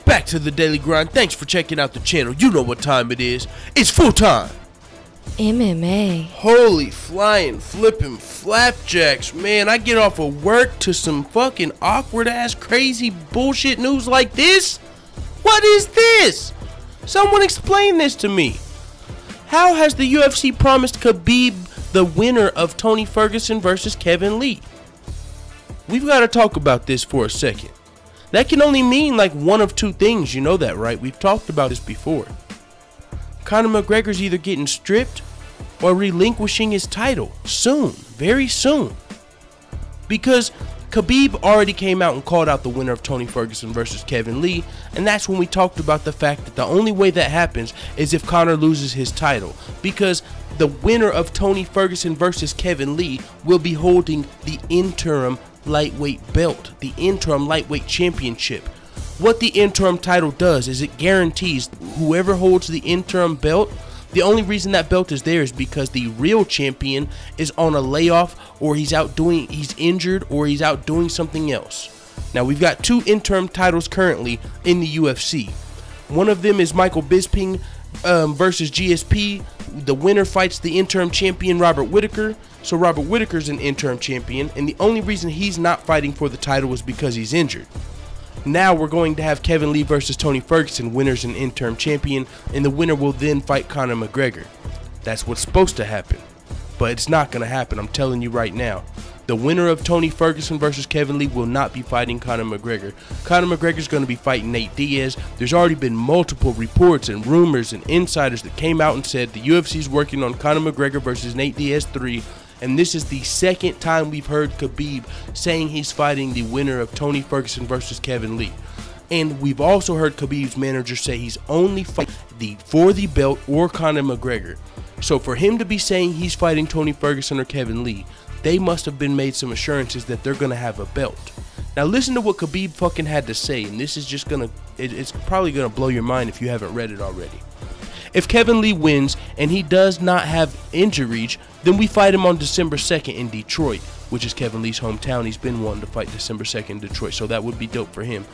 Back to the daily grind. Thanks for checking out the channel. You know what time it is. It's full time. MMA. Holy flying, flipping flapjacks. Man, I get off of work to some fucking awkward ass crazy bullshit news like this? What is this? Someone explain this to me. How has the UFC promised Khabib the winner of Tony Ferguson versus Kevin Lee? We've got to talk about this for a second. That can only mean like one of two things, you know that, right? We've talked about this before. Conor McGregor's either getting stripped or relinquishing his title soon, very soon. Because Khabib already came out and called out the winner of Tony Ferguson versus Kevin Lee, and that's when we talked about the fact that the only way that happens is if Conor loses his title, because the winner of Tony Ferguson versus Kevin Lee will be holding the interim lightweight belt, the interim lightweight championship. What the interim title does is it guarantees whoever holds the interim belt, the only reason that belt is there is because the real champion is on a layoff, or he's injured, or he's out doing something else. Now we've got two interim titles currently in the UFC. One of them is Michael Bisping versus GSP. The winner fights the interim champion Robert Whittaker. So Robert Whittaker's an interim champion, and the only reason he's not fighting for the title is because he's injured. Now we're going to have Kevin Lee versus Tony Ferguson, winner's an interim champion, and the winner will then fight Conor McGregor. That's what's supposed to happen, but it's not going to happen. I'm telling you right now. The winner of Tony Ferguson versus Kevin Lee will not be fighting Conor McGregor. Conor McGregor's going to be fighting Nate Diaz. There's already been multiple reports and rumors and insiders that came out and said the UFC's working on Conor McGregor versus Nate Diaz 3. And this is the second time we've heard Khabib saying he's fighting the winner of Tony Ferguson versus Kevin Lee. And we've also heard Khabib's manager say he's only fighting for the belt or Conor McGregor. So for him to be saying he's fighting Tony Ferguson or Kevin Lee, they must have been made some assurances that they're going to have a belt. Now listen to what Khabib fucking had to say, and this is just going to, it's probably going to blow your mind if you haven't read it already. If Kevin Lee wins and he does not have injuries, then we fight him on December 2nd in Detroit, which is Kevin Lee's hometown. He's been wanting to fight December 2nd in Detroit, so that would be dope for him.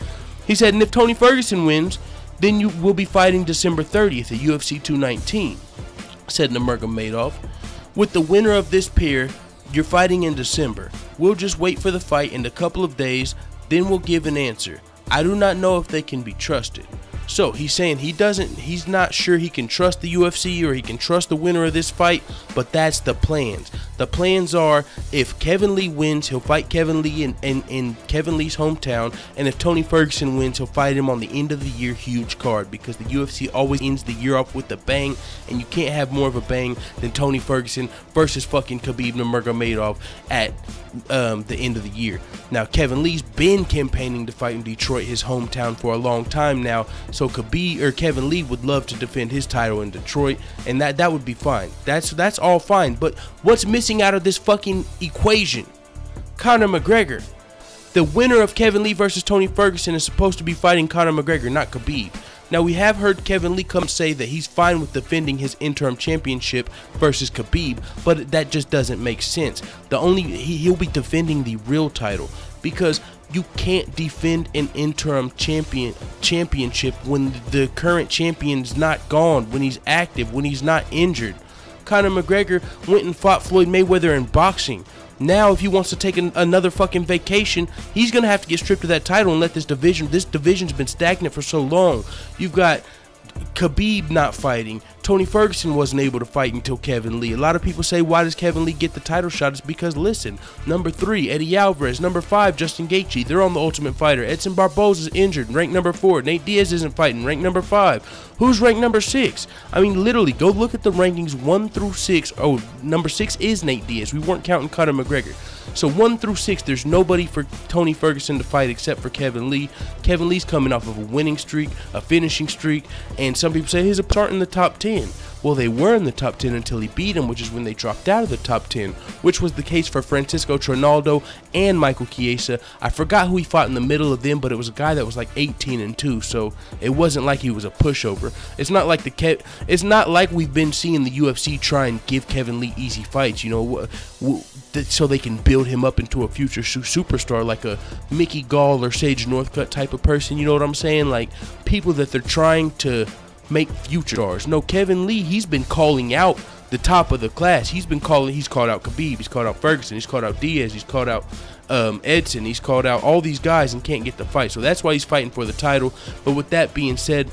He said, and if Tony Ferguson wins, then you will be fighting December 30th at UFC 219, said Nurmagomedov. With the winner of this pair, you're fighting in December. We'll just wait for the fight in a couple of days, then we'll give an answer. I do not know if they can be trusted. So he's saying he's not sure he can trust the UFC or he can trust the winner of this fight, but that's the plans. The plans are if Kevin Lee wins, he'll fight Kevin Lee in Kevin Lee's hometown, and if Tony Ferguson wins, he'll fight him on the end of the year huge card, because the UFC always ends the year off with a bang, and you can't have more of a bang than Tony Ferguson versus fucking Khabib Nurmagomedov at the end of the year. Now Kevin Lee's been campaigning to fight in Detroit, his hometown, for a long time now, so Kevin Lee would love to defend his title in Detroit, and that would be fine. That's all fine. But what's missing out of this fucking equation? Conor McGregor. The winner of Kevin Lee versus Tony Ferguson is supposed to be fighting Conor McGregor, not Khabib. Now we have heard Kevin Lee come say that he's fine with defending his interim championship versus Khabib, but that just doesn't make sense. He'll be defending the real title, because you can't defend an interim championship when the current champion's not gone, when he's active, when he's not injured. Conor McGregor went and fought Floyd Mayweather in boxing. Now if he wants to take another fucking vacation, he's going to have to get stripped of that title and let this division's been stagnant for so long. You've got Khabib not fighting. Tony Ferguson wasn't able to fight until Kevin Lee. A lot of people say, why does Kevin Lee get the title shot? It's because, listen, number 3, Eddie Alvarez. Number 5, Justin Gaethje. They're on the Ultimate Fighter. Edson Barboza's injured, ranked number 4. Nate Diaz isn't fighting, ranked number 5. Who's ranked number 6? I mean, literally, go look at the rankings 1 through 6. Oh, number 6 is Nate Diaz. We weren't counting Conor McGregor. So 1 through 6, there's nobody for Tony Ferguson to fight except for Kevin Lee. Kevin Lee's coming off of a winning streak, a finishing streak, and some people say he's a start in the top 10. Well, they were in the top 10 until he beat him, which is when they dropped out of the top 10, which was the case for Francisco Trinaldo and Michael Chiesa. I forgot who he fought in the middle of them, but it was a guy that was like 18-2, so it wasn't like he was a pushover. It's not like we've been seeing the UFC try and give Kevin Lee easy fights, you know, so they can build him up into a future superstar like a Mickey Gall or Sage Northcutt type of person, you know what I'm saying? Like people that they're trying to make future stars. No, Kevin Lee, he's been calling out the top of the class. He's called out Khabib, he's called out Ferguson, he's called out Diaz, he's called out Edson, he's called out all these guys and can't get the fight. So that's why he's fighting for the title. But with that being said,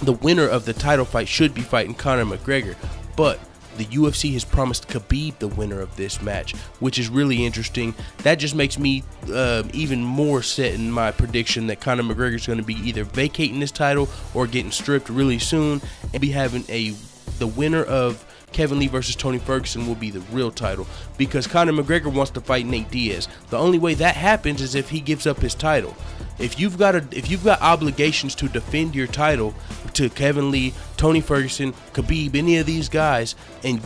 the winner of the title fight should be fighting Conor McGregor. But the UFC has promised Khabib the winner of this match, which is really interesting. That just makes me even more set in my prediction that Conor McGregor is going to be either vacating this title or getting stripped really soon, and be having the winner of Kevin Lee versus Tony Ferguson will be the real title, because Conor McGregor wants to fight Nate Diaz. The only way that happens is if he gives up his title. If you've got obligations to defend your title to Kevin Lee, Tony Ferguson, Khabib, any of these guys,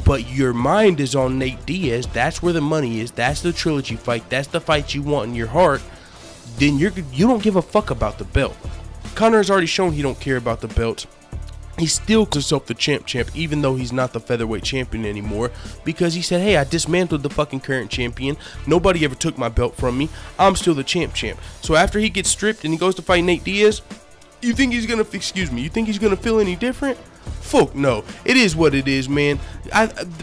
but your mind is on Nate Diaz, that's where the money is, that's the trilogy fight, that's the fight you want in your heart, then you don't give a fuck about the belt. Conor has already shown he don't care about the belts. He still calls himself the champ, even though he's not the featherweight champion anymore, because he said, hey, I dismantled the fucking current champion. Nobody ever took my belt from me. I'm still the champ. So after he gets stripped and he goes to fight Nate Diaz, you think he's gonna, you think he's gonna feel any different? Fuck no. It is what it is, man.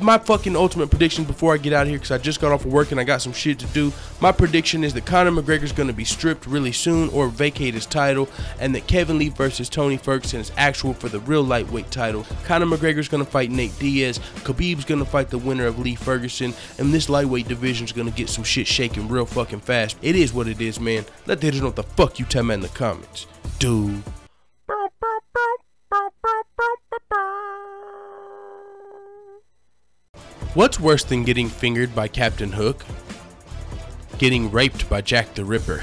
My fucking ultimate prediction before I get out of here, because I just got off of work and I got some shit to do. My prediction is that Conor McGregor's going to be stripped really soon or vacate his title, and that Kevin Lee versus Tony Ferguson is actual for the real lightweight title. Conor McGregor's going to fight Nate Diaz. Khabib's going to fight the winner of Lee Ferguson, and this lightweight division's going to get some shit shaking real fucking fast. It is what it is, man. Let the haters know what the fuck you tell me in the comments. Dude. What's worse than getting fingered by Captain Hook? Getting raped by Jack the Ripper.